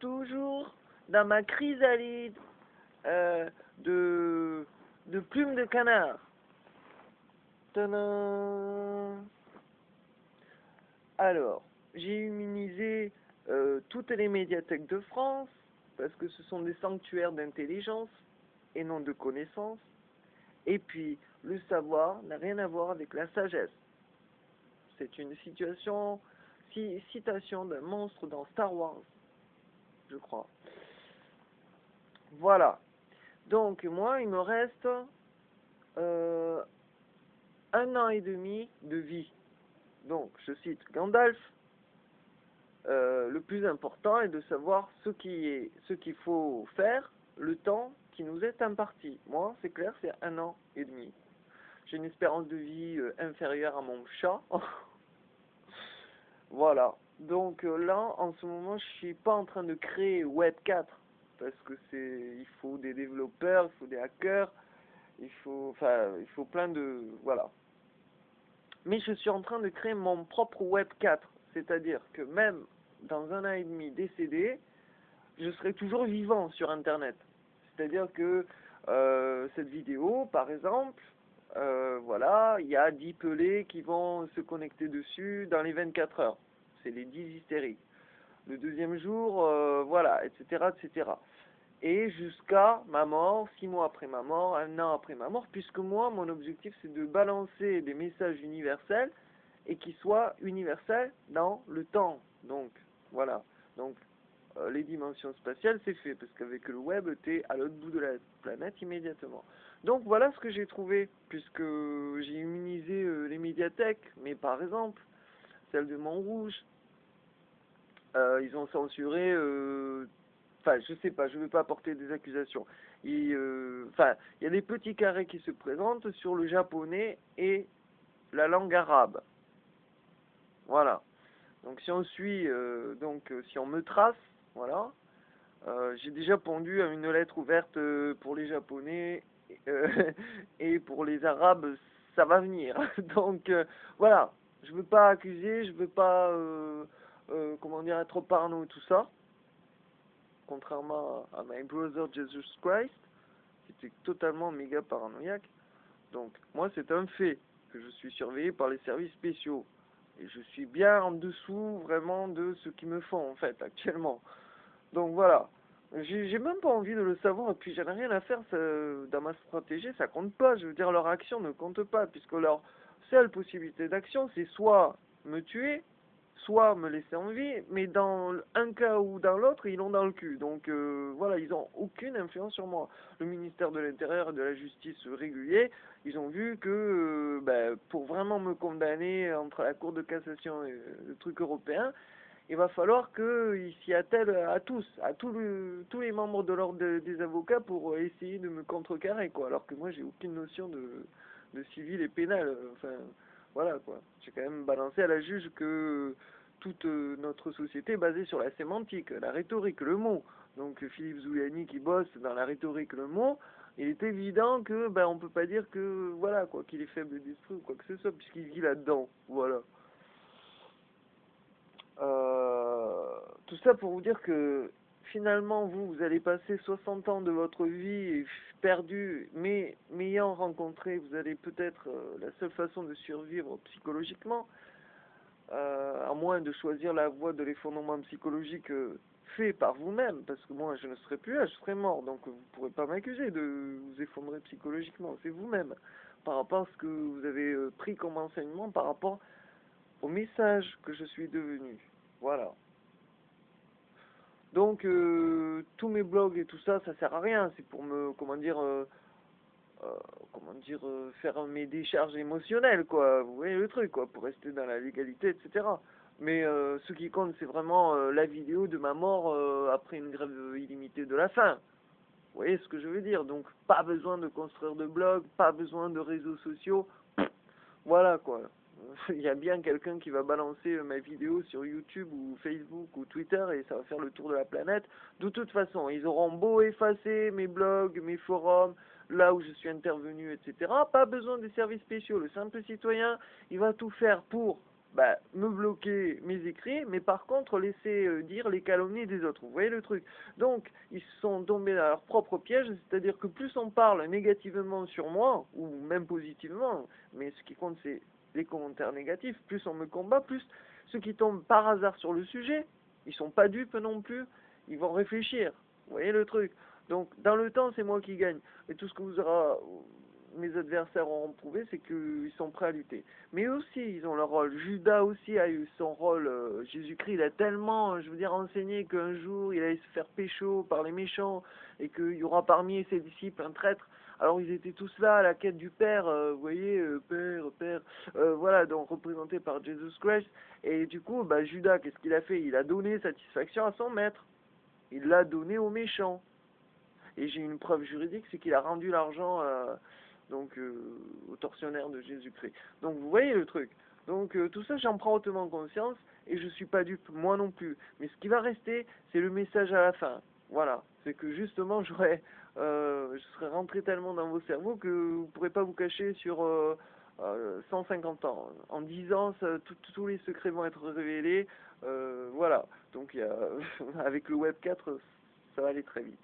toujours dans ma chrysalide de plumes de canard. Tadam! Alors, j'ai immunisé toutes les médiathèques de France, parce que ce sont des sanctuaires d'intelligence et non de connaissance. Et puis, le savoir n'a rien à voir avec la sagesse. C'est une citation d'un monstre dans Star Wars, je crois. Voilà. Donc, moi, il me reste 1 an et demi de vie. Donc, je cite Gandalf, le plus important est de savoir ce qu'il faut faire, le temps qui nous est imparti. Moi, c'est clair, c'est 1 an et demi. J'ai une espérance de vie inférieure à mon chat. Voilà. Donc là, en ce moment, je suis pas en train de créer Web 4 parce que il faut des développeurs, il faut des hackers, il faut plein de, voilà. Mais je suis en train de créer mon propre Web 4, c'est-à-dire que même dans 1 an et demi décédé, je serai toujours vivant sur Internet. C'est-à-dire que cette vidéo, par exemple, voilà, il y a 10 pelés qui vont se connecter dessus dans les 24 heures. C'est les 10 hystériques. Le deuxième jour, voilà, etc., etc. Et jusqu'à ma mort, 6 mois après ma mort, 1 an après ma mort, puisque moi, mon objectif, c'est de balancer des messages universels et qui soient universels dans le temps. Donc, voilà. Donc, les dimensions spatiales, c'est fait, parce qu'avec le web, t'es à l'autre bout de la planète immédiatement. Donc, voilà ce que j'ai trouvé, puisque j'ai immunisé les médiathèques, mais par exemple, celle de Montrouge, ils ont censuré, enfin, je sais pas, je ne veux pas porter des accusations. Enfin, il y a des petits carrés qui se présentent sur le japonais et la langue arabe. Voilà. Donc si on suit, si on me trace, voilà, j'ai déjà pondu à une lettre ouverte pour les japonais et pour les arabes, ça va venir. Donc voilà, je veux pas accuser, je veux pas, comment dire, être parano et tout ça. Contrairement à My Brother Jesus Christ, qui était totalement méga paranoïaque. Donc moi c'est un fait que je suis surveillé par les services spéciaux. Et je suis bien en dessous vraiment de ce qu'ils me font en fait actuellement. Donc voilà. J'ai même pas envie de le savoir et puis j'en ai rien à faire dans ma stratégie, ça compte pas. Je veux dire, leur action ne compte pas puisque leur seule possibilité d'action c'est soit me tuer, soit me laisser en vie, mais dans un cas ou dans l'autre, ils l'ont dans le cul. Donc voilà, ils ont aucune influence sur moi. Le ministère de l'Intérieur et de la Justice régulier, ils ont vu que pour vraiment me condamner entre la Cour de cassation et le truc européen, il va falloir qu'ils s'y attellent à tous les membres de l'ordre des avocats pour essayer de me contrecarrer, quoi. Alors que moi, j'ai aucune notion de civil et pénal. Enfin, voilà, quoi. J'ai quand même balancé à la juge que toute notre société est basée sur la sémantique, la rhétorique, le mot. Donc Philippe Zouliani qui bosse dans la rhétorique, le mot, il est évident que on peut pas dire que voilà quoi qu'il est faible d'esprit ou quoi que ce soit puisqu'il vit là-dedans. Voilà. Tout ça pour vous dire que finalement vous allez passer 60 ans de votre vie perdu, mais m'ayant rencontré, vous allez peut-être la seule façon de survivre psychologiquement, à moins de choisir la voie de l'effondrement psychologique fait par vous-même, parce que moi je ne serai plus là, je serai mort, donc vous ne pourrez pas m'accuser de vous effondrer psychologiquement, c'est vous-même, par rapport à ce que vous avez pris comme enseignement, par rapport au message que je suis devenu. Voilà. Donc tous mes blogs et tout ça, ça sert à rien, c'est pour me, faire mes décharges émotionnelles, quoi. Vous voyez le truc, quoi, pour rester dans la légalité, etc. Mais ce qui compte, c'est vraiment la vidéo de ma mort après une grève illimitée de la faim. Vous voyez ce que je veux dire? Donc, pas besoin de construire de blog, pas besoin de réseaux sociaux. Voilà, quoi. Il y a bien quelqu'un qui va balancer ma vidéo sur YouTube ou Facebook ou Twitter et ça va faire le tour de la planète. De toute façon, ils auront beau effacer mes blogs, mes forums, là où je suis intervenu, etc. Pas besoin des services spéciaux. Le simple citoyen, il va tout faire pour bah, me bloquer mes écrits, mais par contre laisser dire les calomnies des autres. Vous voyez le truc? Donc, ils sont tombés dans leur propre piège, c'est-à-dire que plus on parle négativement sur moi, ou même positivement, mais ce qui compte c'est les commentaires négatifs, plus on me combat, plus ceux qui tombent par hasard sur le sujet, ils sont pas dupes non plus, ils vont réfléchir. Vous voyez le truc? Donc, dans le temps, c'est moi qui gagne. Et tout ce que mes adversaires auront prouvé, c'est qu'ils sont prêts à lutter. Mais eux aussi, ils ont leur rôle. Judas aussi a eu son rôle. Jésus-Christ, il a tellement, je veux dire, enseigné qu'un jour, il allait se faire pécho par les méchants et qu'il y aura parmi ses disciples un traître. Alors, ils étaient tous là à la quête du Père, vous voyez, Père, Père, voilà, donc représenté par Jesus Christ. Et du coup, bah, Judas, qu'est-ce qu'il a fait? Il a donné satisfaction à son maître. Il l'a donné aux méchants. Et j'ai une preuve juridique, c'est qu'il a rendu l'argent au tortionnaire de Jésus-Christ. Donc vous voyez le truc. Donc tout ça, j'en prends hautement conscience et je suis pas dupe, moi non plus. Mais ce qui va rester, c'est le message à la fin. Voilà, c'est que justement, je serais rentré tellement dans vos cerveaux que vous ne pourrez pas vous cacher sur 150 ans. En 10 ans, tous les secrets vont être révélés. Voilà, donc avec le Web 4, ça va aller très vite.